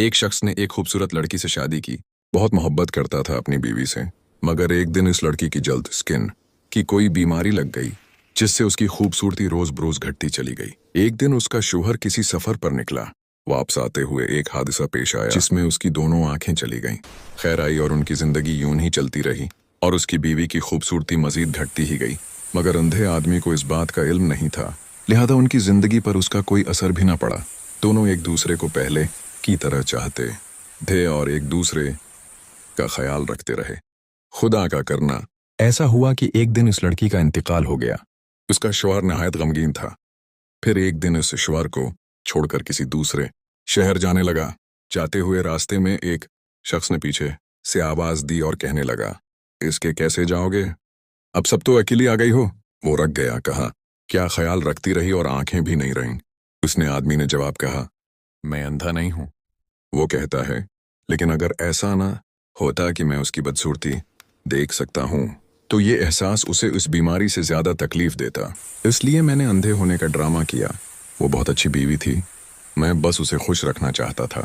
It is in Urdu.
ایک شخص نے ایک خوبصورت لڑکی سے شادی کی، بہت محبت کرتا تھا اپنی بیوی سے، مگر ایک دن اس لڑکی کی جلد سکن کی کوئی بیماری لگ گئی جس سے اس کی خوبصورتی روز بروز گھٹتی چلی گئی۔ ایک دن اس کا شوہر کسی سفر پر نکلا، واپس آتے ہوئے ایک حادثہ پیش آیا جس میں اس کی دونوں آنکھیں چلی گئیں۔ خیر آئی اور ان کی زندگی یوں ہی چلتی رہی اور اس کی بیوی کی خوبصورتی مزید گھٹتی ہی گئی، مگر اندھے آدمی کو اس بات کا علم نہیں تھا، لہذا ان کی زندگی پر اس کا کوئی اثر بھی نہ پڑا۔ دونوں ایک دوسرے کو پہلے کی طرح چاہتے تھے اور ایک دوسرے کا خیال رکھتے رہے۔ خدا کا کرنا ایسا ہوا کہ ایک دن اس لڑکی کا انتقال ہو گیا۔ اس کا شوہر نہایت غمگین تھا۔ پھر ایک دن اس شوہر کو چھوڑ کر کسی دوسرے شہر جانے لگا۔ جاتے ہوئے راستے میں ایک شخص نے پیچھے سے آواز دی اور کہنے لگا، اس کے کیسے جاؤ گے؟ اب سب تو اکیلی آ گئی ہو۔ وہ رک گیا، کہا، کیا خیال رکھتی رہی اور آنکھیں بھی نہیں رہیں۔ اس نے آدمی نے جواب کہا، میں اندھا نہیں ہوں۔ وہ کہتا ہے، لیکن اگر ایسا نہ ہوتا کہ میں اس کی بدصورتی دیکھ سکتا ہوں تو یہ احساس اسے اس بیماری سے زیادہ تکلیف دیتا، اس لیے میں نے اندھے ہونے کا ڈرامہ کیا۔ وہ بہت اچھی بیوی تھی، میں بس اسے خوش رکھنا چاہتا تھا۔